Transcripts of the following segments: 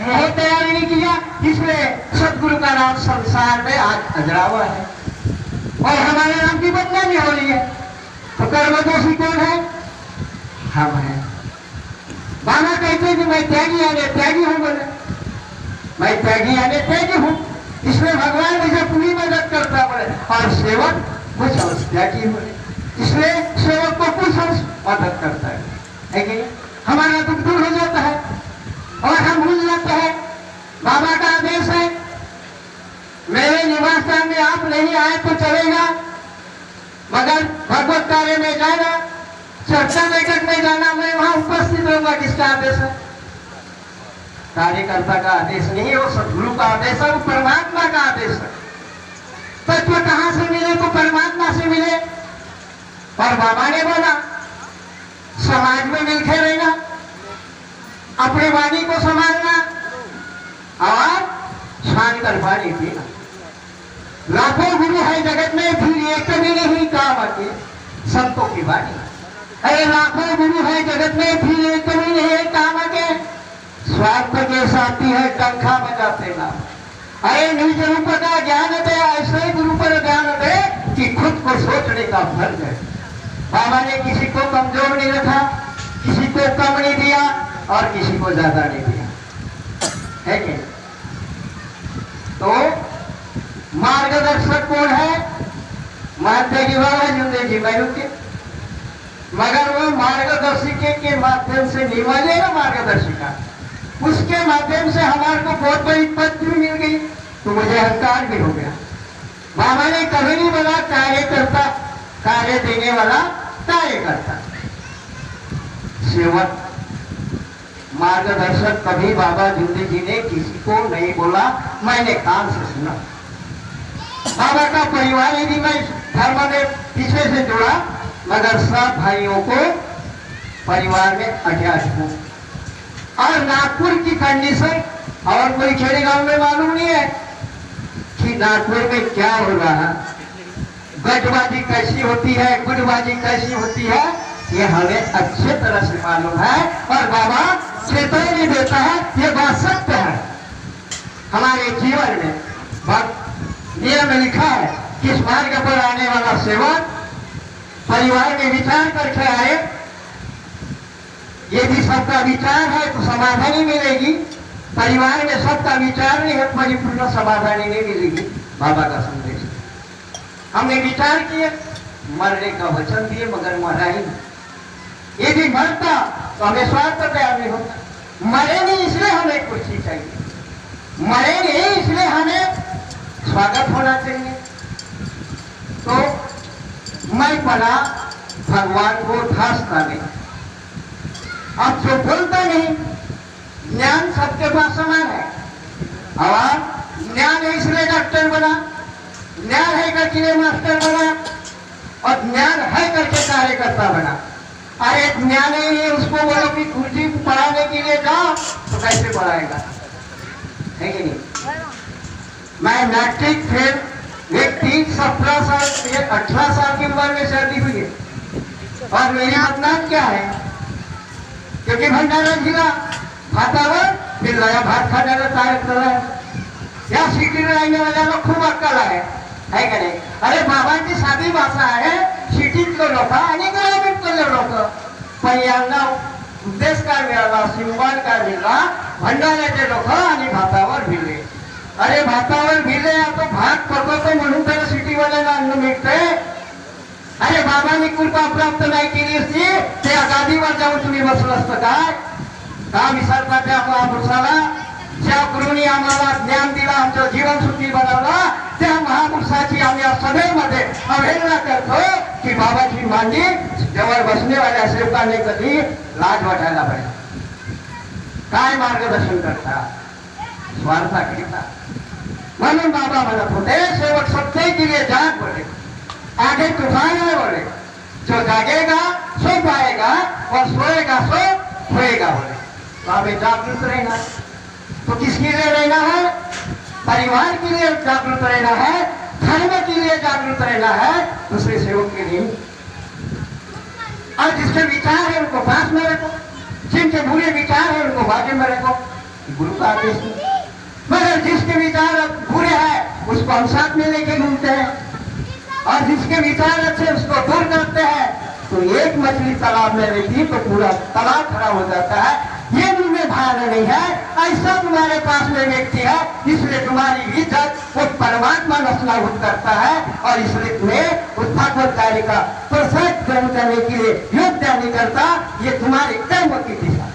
मुंह तैयार नहीं किया, इसलिए सदगुरु का नाम संसार में आज अजरा हुआ है और हमारे नाम की बदनामी हो रही है। तो कर्मदोषी कौन है? हम हैं। बाबा कहते हैं कि मैं त्यागी आने त्यागी हूं, बोले मैं त्यागी आने त्यागी हूं, इसलिए भगवान मुझे पूरी मदद करता बोले, और सेवक कुछ अंश त्यागी बोले, इसलिए सेवक को कुछ अंश मदद करता है कि हमारा दुख दूर हो जाता है और हम भूल जाते हैं। बाबा का आदेश है, मेरे निवास स्थान में आप नहीं आए तो चलेगा, मगर भगवत कार्य में जाना, चर्चा बैठक में जाना, मैं वहां उपस्थित रहूंगा। किसका आदेश है? कार्यकर्ता का आदेश नहीं, वो सदगुरु का आदेश है, वो परमात्मा का आदेश है। तत्व कहां से मिले? तो परमात्मा से मिले। और बाबा ने बोला समाज में मिलके रहना, अपनी वाणी को संभालना और शान कर पानी पीना। लाखों गुरु है जगत में, फिर एक भी नहीं काम आके संतों की वाणी। अरे लाखों गुरु है जगत में, फिर एक भी नहीं काम आके स्वार्थ के साथी है टंका बजाते ना। अरे निज रूप का ज्ञान दे, ऐसे गुरु पर ज्ञान दे कि खुद को सोचने का फर्ज है। बाबा ने किसी को कमजोर नहीं रखा, किसी को कम नहीं दिया और किसी को ज्यादा नहीं दिया, है कि? तो मार्गदर्शक कौन है? मानते कि बाबा जुंदे जी मैं के, मगर वो मार्गदर्शिका के माध्यम से नहीं मिलेगा। मार्गदर्शिका उसके माध्यम से हमारे को बहुत बड़ी पद भी मिल गई, तो मुझे अहंकार भी हो गया। बाबा ने कभी नहीं बोला कार्यकर्ता, कार्य देने वाला कार्यकर्ता, सेवक, मार्गदर्शक कभी बाबा जुंदे जी ने किसी को नहीं बोला। मैंने कान से सुना। बाबा का परिवार यदि मैं धर्म में पीछे से जुड़ा, मगर सब भाइयों को परिवार में अटैच हूं। और नागपुर की कंडीशन और कोई खेड़े गांव में मालूम नहीं है कि नागपुर में क्या हो रहा है, गजबाजी कैसी होती है, गुटबाजी कैसी होती है, ये हमें अच्छे तरह से मालूम है। और बाबा चेतावनी देता है, ये बात सत्य है। हमारे जीवन में नियम में लिखा है कि इस मार्ग पर आने वाला सेवक परिवार में विचार करके आए। यदि सबका विचार है तो समाधानी मिलेगी, परिवार में सबका विचार नहीं है, परिपूर्ण समाधानी नहीं मिलेगी। बाबा का संदेश, हमने विचार किए, मरने का वचन दिए, मगर मरा ही नहीं। यदि मरता तो हमें स्वार्थ तैयार नहीं होता। मरे नहीं इसलिए हमें कुर्सी चाहिए, मरे नहीं इसलिए हमें स्वागत होना चाहिए। तो मैं पढ़ा भगवान को ठासता नहीं, अब जो बोलता नहीं, ज्ञान सबके पास समान है। और ज्ञान है इसलिए डॉक्टर बना, ज्ञान है करके मास्टर बना, और ज्ञान है करके कार्यकर्ता बना। अरे ज्ञान ही है, उसको बोलो कि कुर्सी पढ़ाने के लिए जाओ तो कैसे पढ़ाएगा, है कि नहीं? मैं मैट्रिक फेल व्यक्ति 17 साल 18 साल की उम्र में शादी हुई है, और मेरी बदनाम क्या है? क्योंकि भंडारा जिला भातावर फिर लाया भात खाने का तारीफ कर रहा है, या सिटी में रहने वाले लोग खूब अक्कल है का नाही? अरे बाबांची साधी भाषा आहे, सिटीतले लोक आणि ग्रामीणतले लोक, पण यांना उद्देश काय मिळाला, सिंबल काय मिळाला? भंडाऱ्याचे लोक आणि भातावर भिले. अरे भातावर भिले, आता भात पकवतो म्हणून तर सिटीवाल्यांना अन्न मिळते. अरे बाबांनी कृपा प्राप्त नाही केली असती, त्या गादीवर जाऊन तुम्ही बसलं असतं काय? का विसरता त्या महापुरुषाला? ज्या गुरुनी आम्हाला ज्ञान दिला, आमचं जीवन सुखी बनवला, त्या महापुरुषाची आम्ही सदैवमध्ये अवहेलना करतो की बाबाची मांडी जवळ बसणेवाल्या सेवकांनी कधी लाज वाटायला पाहिजे. काय मार्गदर्शन करता? स्वार्थाकरिता. म्हणून बाबा म्हणत होते, सेवक सत्य के लिए जाग बोले, आगे तूफान है बोले, जो जागेगा सो पाएगा और सोएगा सो खोएगा बोले. तो हमें जागरूक रहना. तो किसके लिए रहना है? परिवार के लिए जागरूक रहना है, धर्म के लिए जागरूक रहना है, दूसरे सेवक के लिए. और जिसके विचार है उनको पास में रखो, जिनके बुरे विचार है उनको बाजू में रखो. गुरु का आदेश है। मगर जिसके विचार बुरे हैं उसको हम साथ में लेके घूमते हैं, और जिसके विचार अच्छे उसको दूर करते हैं। तो एक मछली तालाब में रहती तो पूरा तालाब खराब हो जाता है। ये तुम्हें भावना नहीं है, ऐसा तुम्हारे पास में व्यक्ति है, इसलिए तुम्हारी इज्जत वो परमात्मा नस्लाभूत करता है, और इसलिए तुम्हें उस भागवत कार्य का प्रसाद ग्रहण करने के लिए योगदान नहीं करता। ये तुम्हारे कर्म की दिशा।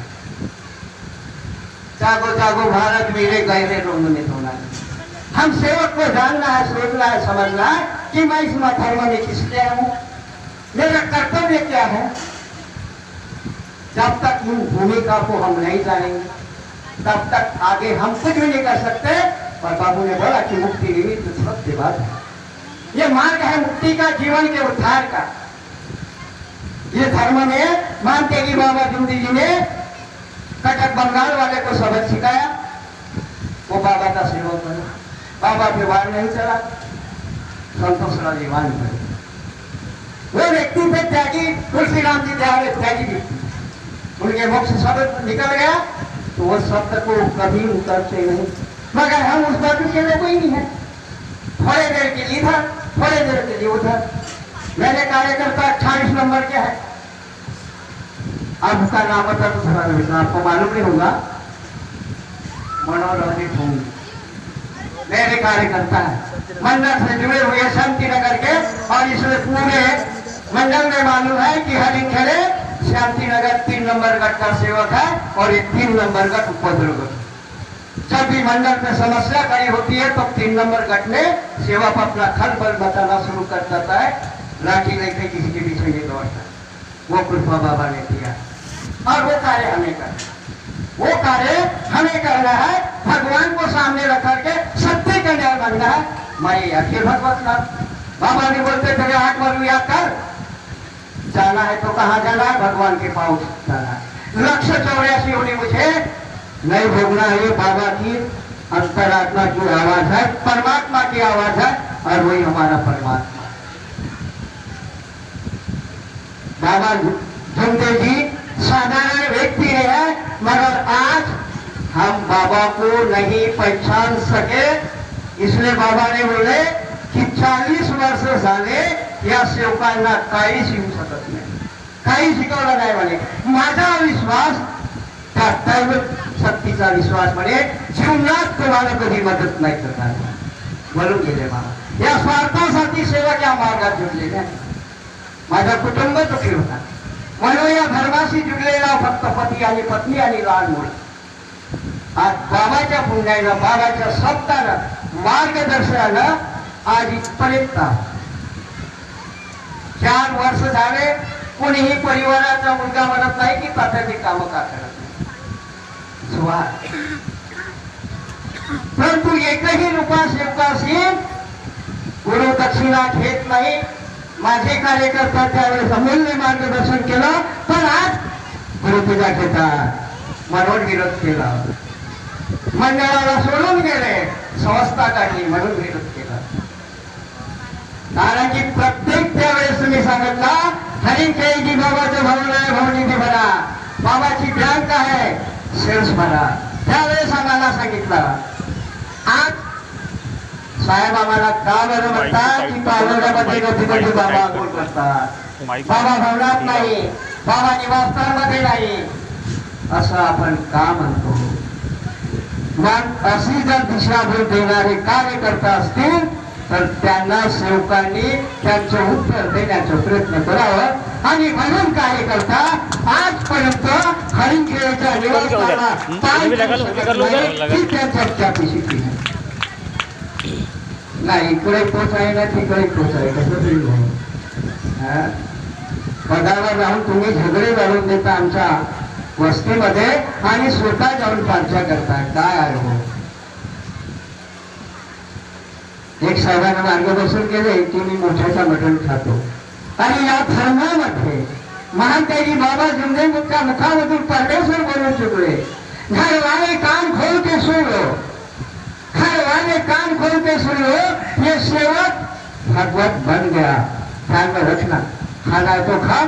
जागो जागो भारत मेरे गहरे रोम में सोना। हम सेवक को जानना है, सोचना है, समझना है कि मैं इस धर्म में किस लिए हूँ, मेरा कर्तव्य क्या है। जब तक इन भूमिका को हम नहीं जानेंगे तब तक आगे हम कुछ भी नहीं कर सकते। और बाबू ने बोला कि मुक्ति निमित्त सत्य बात है, ये मार्ग है मुक्ति का, जीवन के उद्धार का। ये धर्म में मानते कि बाबा जुंदी जी ने कटक बंगाल वाले को सबक सिखाया, वो बाबा का सेवक बना, बाबा पे वार नहीं चला, संतोष राव जी वार बने। वो व्यक्ति थे त्यागी, तुलसीराम जी त्यागी व्यक्ति, उनके मुख से शब्द निकल गया तो वो शब्द को कभी उतरते नहीं। मगर हम उस बात के लिए कोई नहीं है, थोड़े देर के लिए इधर, थोड़े देर के लिए उधर। मेरे कार्यकर्ता 28 नंबर के है, आपका नाम बता तो थोड़ा आपको मालूम नहीं होगा, मनोरंजित होंगे। मेरे कार्यकर्ता है, मंडल से जुड़े हुए शांति नगर के, और इसमें पूरे मंडल में मालूम है कि हरि खेले शांति नगर 3 नंबर गट का सेवक है, और ये 3 नंबर गट उपद्रव। जब भी मंडल में समस्या खड़ी होती है तो 3 नंबर गट में सेवक अपना खल बल बताना शुरू कर देता है, लाठी लेके किसी के पीछे नहीं दौड़ता। वो कृपा बाबा ने किया, और वो कार्य हमें करना, वो कार्य हमें करना है। भगवान को सामने रख करके सत्य का न्याय बनना है। मैं अखिल भगवत नाथ बाबा ने बोलते थे 8 बार याद कर, जाना है तो कहाँ जाना है, भगवान के पाँव जाना है। लक्ष्य 84 होनी मुझे नहीं भोगना है, बाबा की अंतरात्मा की आवाज है, परमात्मा की आवाज है, और वही हमारा परमात्मा। बाबा जुंदे जी साधारण व्यक्ति है, मगर आज हम बाबा को नहीं पहचान सके, इसलिए बाबा ने बोले की 40 वर्ष झाले या सेवकांना काही शिकू शकत नाही, काही शिकवलं नाही म्हणे। माझा विश्वास त्या दैव शक्तीचा विश्वास म्हणे जीवनात तुम्हाला कधी मदत नाही करणार म्हणून गेले बाबा। या स्वार्थासाठी सेवक या मार्गात जुडलेले आहे। माझा कुटुंब दुखी होता म्हणून या धर्माशी जुडलेला फक्त पती आणि पत्नी आणि लहान मुलं आज बाबाच्या पुण्यानं, बाबाच्या शब्दानं, मार्गदर्शनानं आज इथपर्यंत 4 वर्ष झाले कोणीही परिवाराचा मुलगा म्हणत नाही की तात्याची कामं का करत नाही। परंतु एकही रुपया सेवकाशी गुरु दक्षिणा घेत नाही। माझे कार्यकर्ता त्यावेळेस अमूल्य मार्गदर्शन केलं, पण आज गुरुपूजा घेतात म्हणून विरोध केला, मंडळाला सोडून गेले, संस्था काढली म्हणून विरोध केला। कारण की प्रत्येक त्यावेळेस तुम्ही सांगितला हरिखेळजी बाबाचं भवन आहे, भवनिधी भरा, बाबाची बँक आहे, सेल्स भरा, त्यावेळेस आम्हाला सांगितलं। आज साहेब आम्हाला का बरं म्हणतात की पावलोड्यामध्ये कधी बाबा कोण करतात, बाबा भवनात नाही, बाबा निवासस्थानमध्ये नाही, असं आपण का म्हणतो। मग अशी जर दिशाभूल देणारे कार्यकर्ता असतील तर त्यांना सेवकांनी त्यांचं उत्तर देण्याचा प्रयत्न करावं। आणि म्हणून कार्यकर्ता आजपर्यंत हरिखेळच्या निवासस्थानाला त्यांच्या कॅपॅसिटी नाही, इकडे पोचायला तिकडे पोचाय कसं तरी पदावर राहून तुम्ही झगडे घालून देता आमच्या वस्तीमध्ये आणि स्वतः जाऊन पार्चा करता, काय आहे हो। एक साहेबांना मार्गदर्शन केले की मी मोठ्याचा मटण खातो, आणि या धर्मामध्ये महात्याजी बाबा जुंदेमुखच्या मुखामधून परमेश्वर बोलून चुकले। घर वाले कान खोल के सुन लो, घर वाले कान खोल के सुन लो, ये सेवक भगवत बन गया। ध्यान में रखना, खाना है तो खा,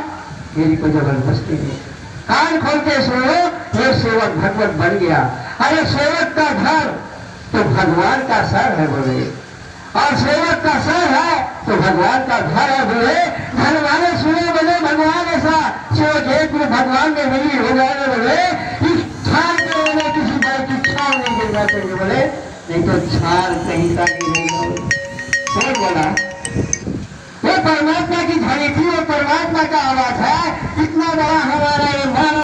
मेरी कोई जबरदस्ती नहीं। कान खोल के सुनो, ये सेवक भगवत बन गया। अरे सेवक का घर तो भगवान का सर है बोले, और सेवक का सर है तो भगवान का घर है बोले। भगवान सुने बोले भगवान ऐसा सेवक एक में भगवान में मिली हो जाए बोले। इस छाल के बोले किसी तरह की छाल नहीं गिरना चाहिए बोले, नहीं तो छाल कहीं का गिरेगा। कौन बोला? वो परमात्मा की झड़ी थी, वो परमात्मा का आवाज है। इतना बड़ा हमारा ये